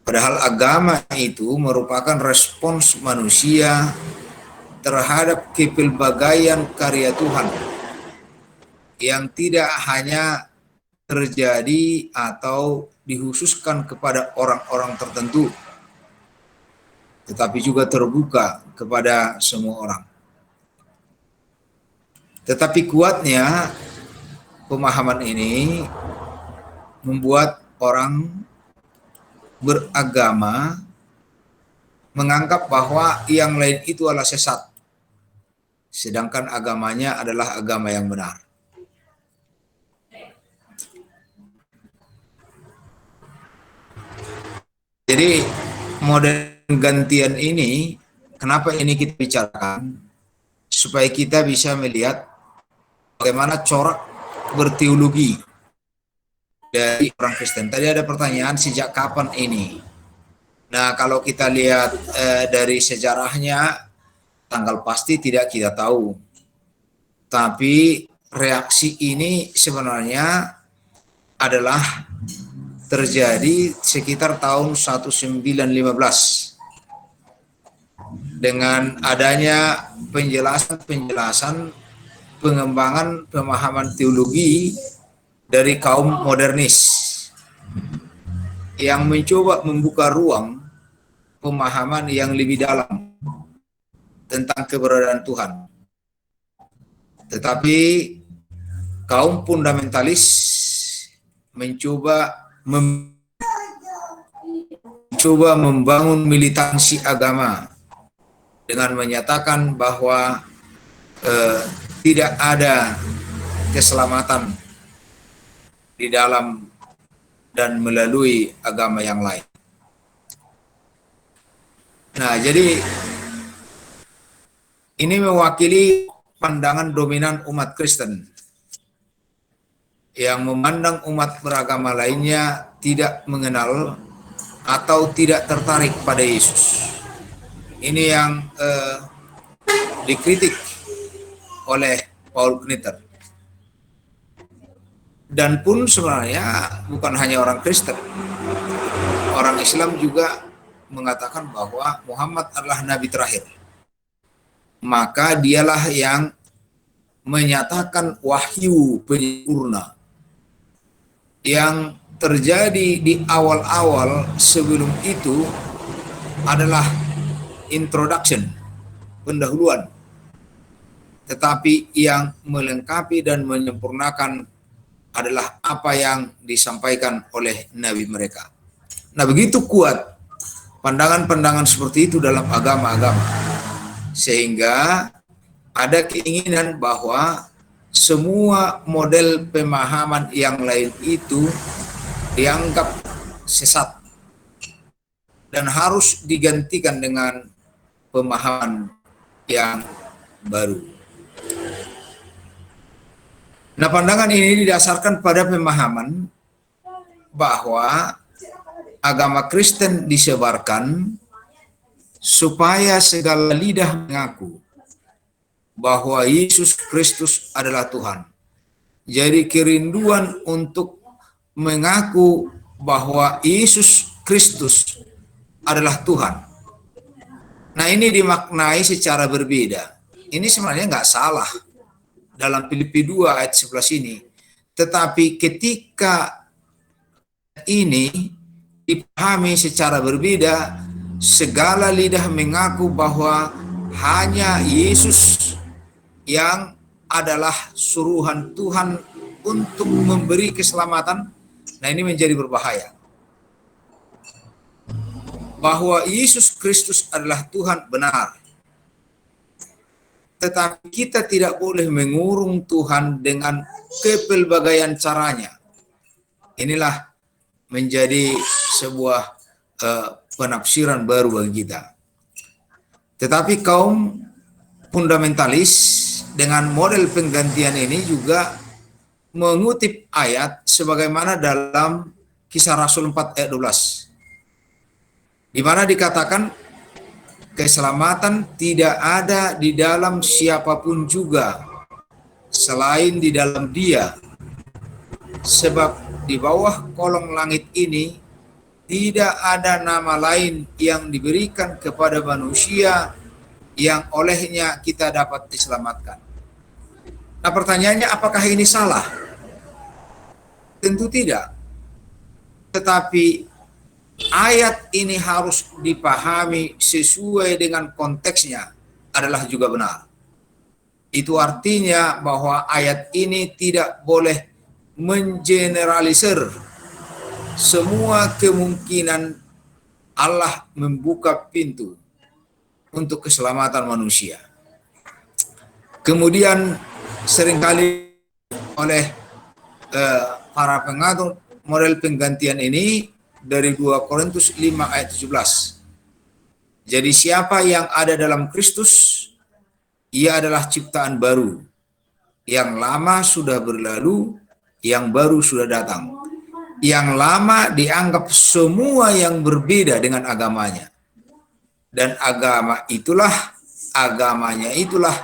Padahal agama itu merupakan respons manusia terhadap kepelbagaian karya Tuhan yang tidak hanya terjadi atau dikhususkan kepada orang-orang tertentu, tetapi juga terbuka kepada semua orang. Tetapi kuatnya pemahaman ini membuat orang beragama menganggap bahwa yang lain itu adalah sesat, sedangkan agamanya adalah agama yang benar. Jadi model gantian ini, kenapa ini kita bicarakan? Supaya kita bisa melihat bagaimana corak berteologi dari orang Kristen. Tadi ada pertanyaan sejak kapan ini? Nah, kalau kita lihat dari sejarahnya, tanggal pasti tidak kita tahu. Tapi reaksi ini sebenarnya adalah terjadi sekitar tahun 1915 dengan adanya penjelasan pengembangan pemahaman teologi dari kaum modernis yang mencoba membuka ruang pemahaman yang lebih dalam tentang keberadaan Tuhan. Tetapi kaum fundamentalis mencoba membangun militansi agama dengan menyatakan bahwa tidak ada keselamatan di dalam dan melalui agama yang lain. Nah, jadi ini mewakili pandangan dominan umat Kristen yang memandang umat beragama lainnya tidak mengenal atau tidak tertarik pada Yesus. Ini yang dikritik oleh Paul Knitter. Dan pun sebenarnya bukan hanya orang Kristen, orang Islam juga mengatakan bahwa Muhammad adalah nabi terakhir. Maka dialah yang menyatakan wahyu penyempurna yang terjadi di awal-awal. Sebelum itu adalah introduction, pendahuluan, tetapi yang melengkapi dan menyempurnakan adalah apa yang disampaikan oleh nabi mereka. Nah, begitu kuat pandangan-pandangan seperti itu dalam agama-agama, sehingga ada keinginan bahwa semua model pemahaman yang lain itu dianggap sesat dan harus digantikan dengan pemahaman yang baru. Nah, pandangan ini didasarkan pada pemahaman bahwa agama Kristen disebarkan supaya segala lidah mengaku bahwa Yesus Kristus adalah Tuhan. Jadi kerinduan untuk mengaku bahwa Yesus Kristus adalah Tuhan. Nah, ini dimaknai secara berbeda. Ini sebenarnya nggak salah dalam Filipi 2 ayat 11 ini. Tetapi ketika ini dipahami secara berbeda, segala lidah mengaku bahwa hanya Yesus yang adalah suruhan Tuhan untuk memberi keselamatan. Nah, ini menjadi berbahaya. Bahwa Yesus Kristus adalah Tuhan benar. Tetapi kita tidak boleh mengurung Tuhan dengan kepelbagaian caranya. Inilah menjadi sebuah penafsiran baru bagi kita. Tetapi kaum fundamentalis dengan model penggantian ini juga mengutip ayat sebagaimana dalam Kisah Rasul 4 ayat 12. Di mana dikatakan keselamatan tidak ada di dalam siapapun juga selain di dalam Dia. Sebab di bawah kolong langit ini Tidak ada nama lain yang diberikan kepada manusia yang olehnya kita dapat diselamatkan. Nah, pertanyaannya, apakah ini salah? Tentu tidak. Tetapi ayat ini harus dipahami sesuai dengan konteksnya adalah juga benar. Itu artinya bahwa ayat ini tidak boleh mengeneralisir semua kemungkinan Allah membuka pintu untuk keselamatan manusia. Kemudian seringkali oleh para pengatur model penggantian ini dari 2 Korintus 5 ayat 17. Jadi siapa yang ada dalam Kristus, ia adalah ciptaan baru. Yang lama sudah berlalu, yang baru sudah datang. Yang lama dianggap semua yang berbeda dengan agamanya. Dan agamanya itulah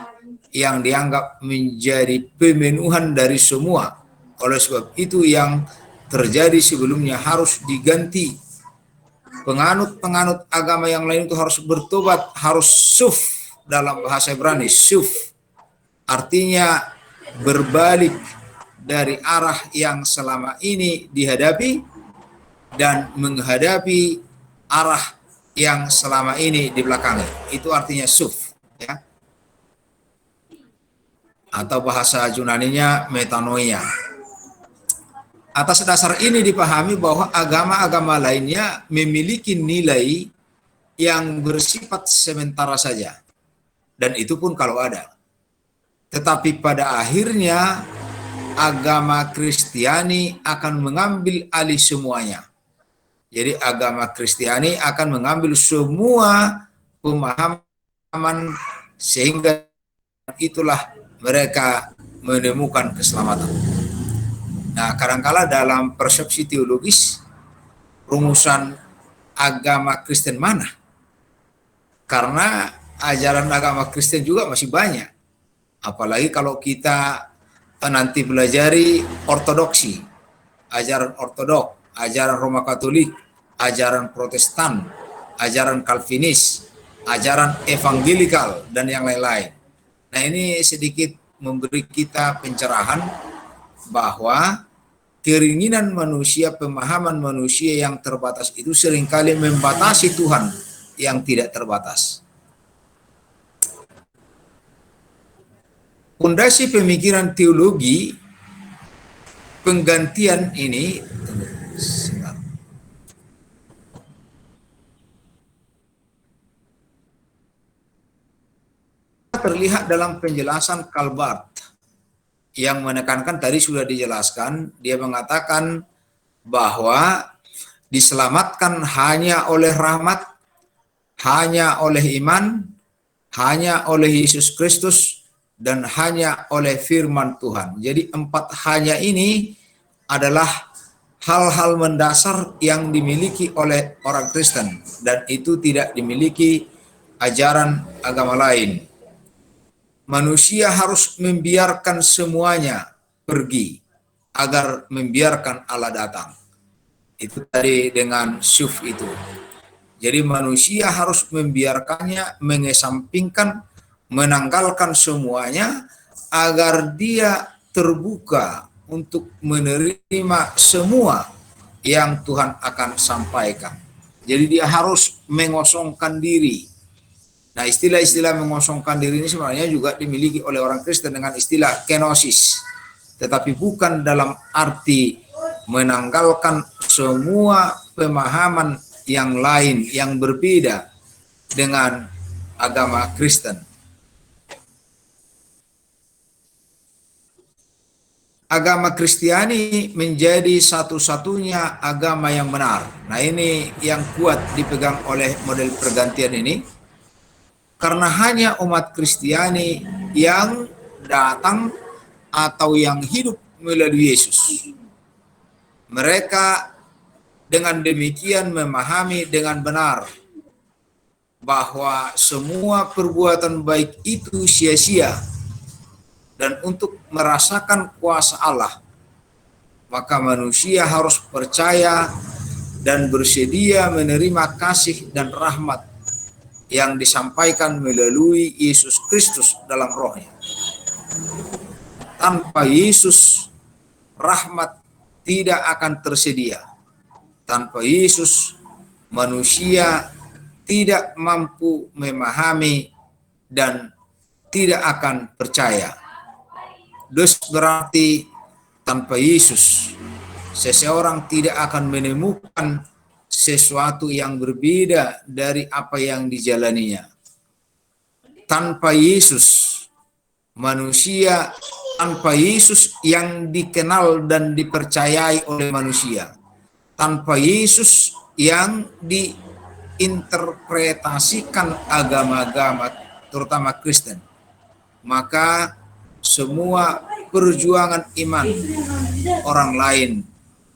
yang dianggap menjadi pemenuhan dari semua. Oleh sebab itu yang terjadi sebelumnya harus diganti. Penganut agama yang lain itu harus bertobat, harus suf, dalam bahasa Ibrani, suf. Artinya berbalik dari arah yang selama ini dihadapi dan menghadapi arah yang selama ini di belakangnya. Itu artinya suf, ya. Atau bahasa Yunaninya metanoia. Atas dasar ini dipahami bahwa agama-agama lainnya memiliki nilai yang bersifat sementara saja. Dan itu pun kalau ada. Tetapi pada akhirnya agama Kristiani akan mengambil alih semuanya. Jadi agama Kristiani akan mengambil semua pemahaman sehingga itulah mereka menemukan keselamatan. Nah, kadangkala dalam persepsi teologis, rumusan agama Kristen mana? Karena ajaran agama Kristen juga masih banyak. Apalagi kalau kita nanti pelajari ortodoksi, ajaran ortodok, ajaran Roma Katolik, ajaran Protestan, ajaran Calvinis, ajaran evangelikal, dan yang lain-lain. Nah, ini sedikit memberi kita pencerahan bahwa keinginan manusia, pemahaman manusia yang terbatas itu seringkali membatasi Tuhan yang tidak terbatas. Fondasi pemikiran teologi penggantian ini terlihat dalam penjelasan Calvert yang menekankan, tadi sudah dijelaskan, dia mengatakan bahwa diselamatkan hanya oleh rahmat, hanya oleh iman, hanya oleh Yesus Kristus, dan hanya oleh firman Tuhan. Jadi 4 hanya ini adalah hal-hal mendasar yang dimiliki oleh orang Kristen, dan itu tidak dimiliki ajaran agama lain. Manusia harus membiarkan semuanya pergi agar membiarkan Allah datang. Itu tadi dengan syuf itu. Jadi manusia harus membiarkannya, mengesampingkan, menanggalkan semuanya agar dia terbuka untuk menerima semua yang Tuhan akan sampaikan. Jadi dia harus mengosongkan diri. Nah, istilah-istilah mengosongkan diri ini sebenarnya juga dimiliki oleh orang Kristen dengan istilah kenosis. Tetapi bukan dalam arti menanggalkan semua pemahaman yang lain yang berbeda dengan agama Kristen. Agama Kristiani menjadi satu-satunya agama yang benar. Nah, ini yang kuat dipegang oleh model pergantian ini. Karena hanya umat Kristiani yang datang atau yang hidup melalui Yesus. Mereka dengan demikian memahami dengan benar bahwa semua perbuatan baik itu sia-sia. Dan untuk merasakan kuasa Allah, maka manusia harus percaya dan bersedia menerima kasih dan rahmat yang disampaikan melalui Yesus Kristus dalam rohnya. Tanpa Yesus, rahmat tidak akan tersedia. Tanpa Yesus, manusia tidak mampu memahami dan tidak akan percaya. Dus berarti tanpa Yesus, seseorang tidak akan menemukan sesuatu yang berbeda dari apa yang dijalaninya. Tanpa Yesus, manusia, tanpa Yesus yang dikenal dan dipercayai oleh manusia, tanpa Yesus yang diinterpretasikan agama-agama, terutama Kristen, maka semua perjuangan iman orang lain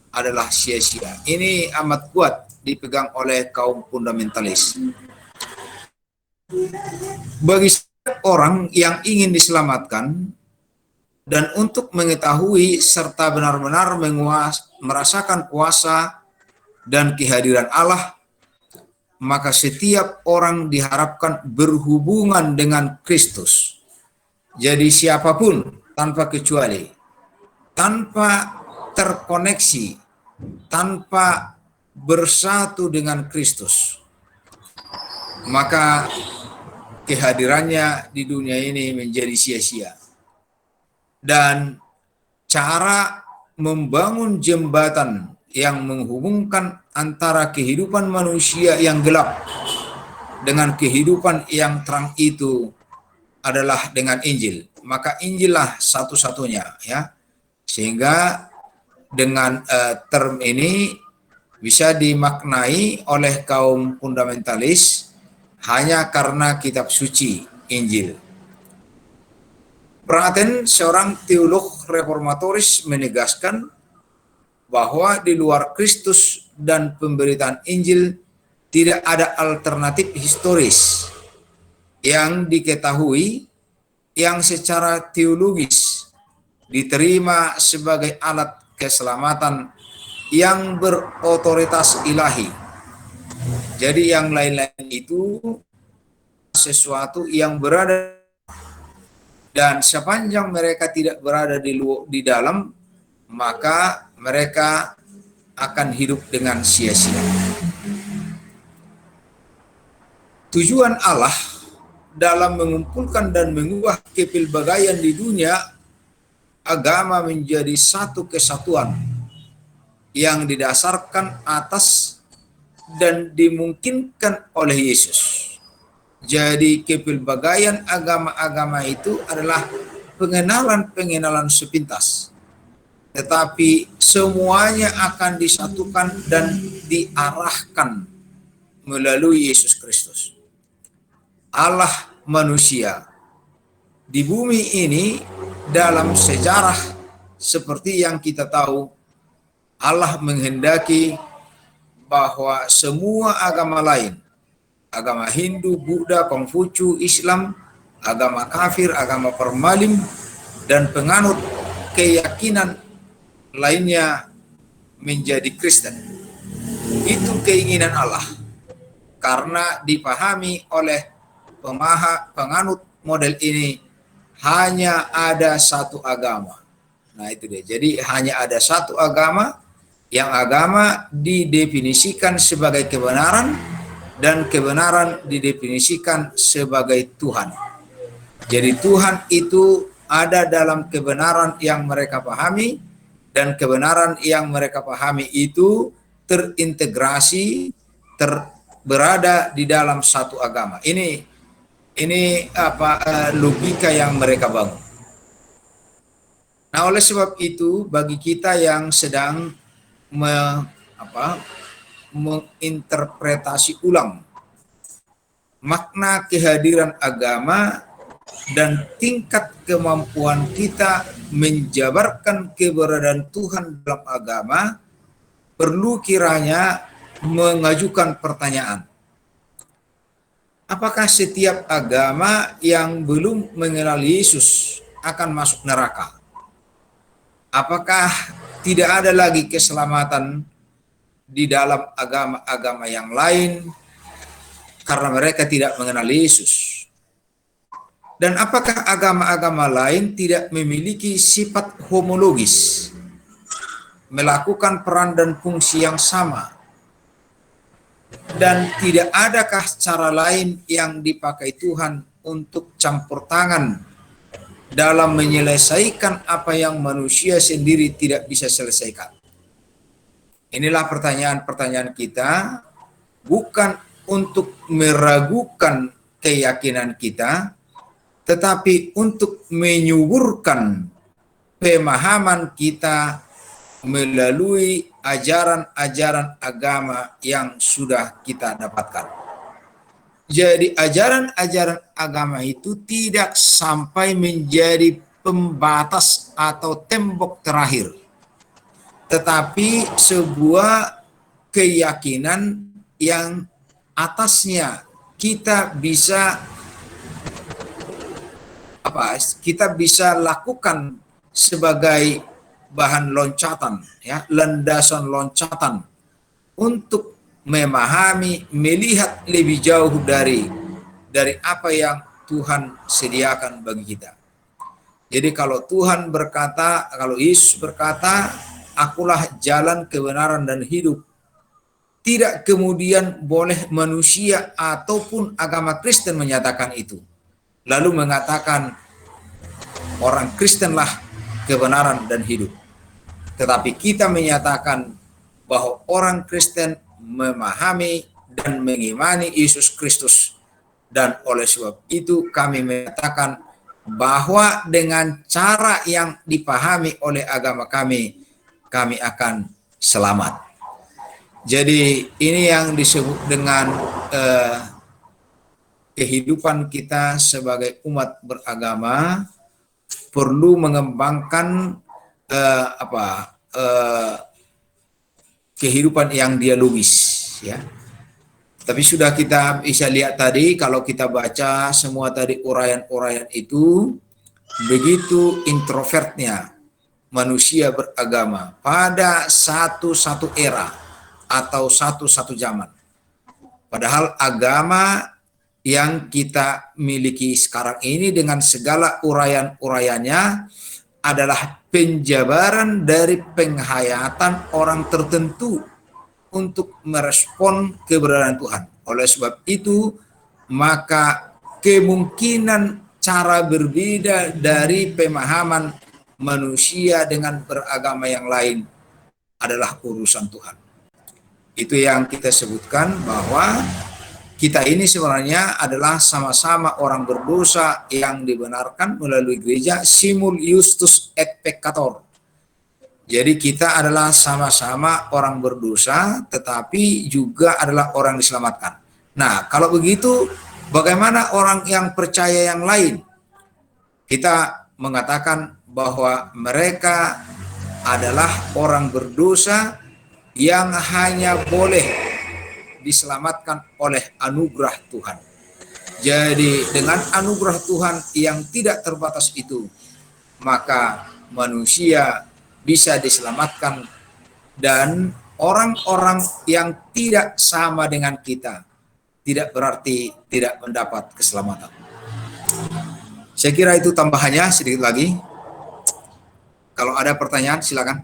adalah sia-sia. Ini amat kuat dipegang oleh kaum fundamentalis. Bagi orang yang ingin diselamatkan dan untuk mengetahui serta benar-benar merasakan kuasa dan kehadiran Allah, maka setiap orang diharapkan berhubungan dengan Kristus. Jadi siapapun tanpa kecuali, tanpa terkoneksi, tanpa bersatu dengan Kristus, maka kehadirannya di dunia ini menjadi sia-sia. Dan cara membangun jembatan yang menghubungkan antara kehidupan manusia yang gelap dengan kehidupan yang terang itu adalah dengan Injil. Maka Injillah satu-satunya, ya. Sehingga dengan term ini bisa dimaknai oleh kaum fundamentalis hanya karena kitab suci Injil. Praten, seorang teolog reformatoris, menegaskan bahwa di luar Kristus dan pemberitaan Injil tidak ada alternatif historis yang diketahui yang secara teologis diterima sebagai alat keselamatan yang berotoritas ilahi. Jadi yang lain-lain itu sesuatu yang berada, dan sepanjang mereka tidak berada di dalam, maka mereka akan hidup dengan sia-sia. Tujuan Allah dalam mengumpulkan dan mengubah kepelbagaian di dunia, agama menjadi satu kesatuan yang didasarkan atas dan dimungkinkan oleh Yesus. Jadi kepelbagaian agama-agama itu adalah pengenalan-pengenalan sepintas, tetapi semuanya akan disatukan dan diarahkan melalui Yesus Kristus. Allah manusia di bumi ini dalam sejarah seperti yang kita tahu, Allah menghendaki bahwa semua agama lain, agama Hindu, Buddha, Konghucu, Islam, agama kafir, agama permalim, dan penganut keyakinan lainnya menjadi Kristen. Itu keinginan Allah, karena dipahami oleh penganut model ini hanya ada satu agama. Nah itu dia. Jadi hanya ada satu agama, yang agama didefinisikan sebagai kebenaran dan kebenaran didefinisikan sebagai Tuhan. Jadi Tuhan itu ada dalam kebenaran yang mereka pahami, dan kebenaran yang mereka pahami itu terintegrasi, berada di dalam satu agama. Ini logika yang mereka bangun. Nah, oleh sebab itu bagi kita yang sedang menginterpretasi ulang makna kehadiran agama dan tingkat kemampuan kita menjabarkan keberadaan Tuhan dalam agama, perlu kiranya mengajukan pertanyaan. Apakah setiap agama yang belum mengenal Yesus akan masuk neraka? Apakah tidak ada lagi keselamatan di dalam agama-agama yang lain karena mereka tidak mengenal Yesus. Dan apakah agama-agama lain tidak memiliki sifat homologis, melakukan peran dan fungsi yang sama? Dan tidak adakah cara lain yang dipakai Tuhan untuk campur tangan dalam menyelesaikan apa yang manusia sendiri tidak bisa selesaikan? Inilah pertanyaan-pertanyaan kita, bukan untuk meragukan keyakinan kita, tetapi untuk menyuburkan pemahaman kita melalui ajaran-ajaran agama yang sudah kita dapatkan. Jadi ajaran-ajaran agama itu tidak sampai menjadi pembatas atau tembok terakhir, tetapi sebuah keyakinan yang atasnya kita bisa lakukan sebagai bahan loncatan, ya, landasan loncatan untuk memahami, melihat lebih jauh dari apa yang Tuhan sediakan bagi kita. Jadi kalau Tuhan berkata, kalau Yesus berkata, akulah jalan, kebenaran, dan hidup, tidak kemudian boleh manusia ataupun agama Kristen menyatakan itu, lalu mengatakan orang Kristenlah kebenaran dan hidup. Tetapi kita menyatakan bahwa orang Kristen memahami dan mengimani Yesus Kristus, dan oleh sebab itu kami menyatakan bahwa dengan cara yang dipahami oleh agama kami, kami akan selamat. Jadi ini yang disebut dengan kehidupan kita sebagai umat beragama perlu mengembangkan kehidupan yang dialogis, ya. Tapi sudah kita bisa lihat tadi, kalau kita baca semua tadi uraian-uraian itu, begitu introvertnya manusia beragama pada satu era atau satu zaman. Padahal agama yang kita miliki sekarang ini dengan segala uraian-uraiannya adalah penjabaran dari penghayatan orang tertentu untuk merespon keberadaan Tuhan. Oleh sebab itu, maka kemungkinan cara berbeda dari pemahaman manusia dengan beragama yang lain adalah urusan Tuhan. Itu yang kita sebutkan, bahwa kita ini sebenarnya adalah sama-sama orang berdosa yang dibenarkan melalui gereja, simul justus et peccator. Jadi kita adalah sama-sama orang berdosa, tetapi juga adalah orang diselamatkan. Nah, kalau begitu, bagaimana orang yang percaya yang lain? Kita mengatakan bahwa mereka adalah orang berdosa yang hanya boleh diselamatkan oleh anugerah Tuhan. Jadi dengan anugerah Tuhan yang tidak terbatas itu, maka manusia bisa diselamatkan, dan orang-orang yang tidak sama dengan kita tidak berarti tidak mendapat keselamatan. Saya kira itu tambahannya, sedikit lagi. Kalau ada pertanyaan silakan.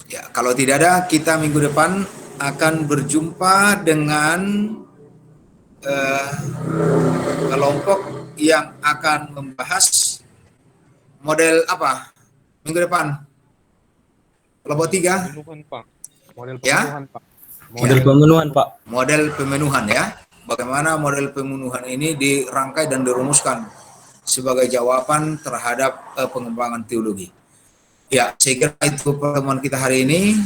Ya, kalau tidak ada, kita minggu depan akan berjumpa dengan kelompok yang akan membahas model apa minggu depan? Kelompok 3. Model pemenuhan, ya? Pak. Model pemenuhan, Pak. Model pemenuhan, ya. Bagaimana model pemenuhan ini dirangkai dan dirumuskan sebagai jawaban terhadap pengembangan teologi. Ya, saya kira itu pertemuan kita hari ini.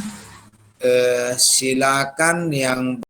Silakan yang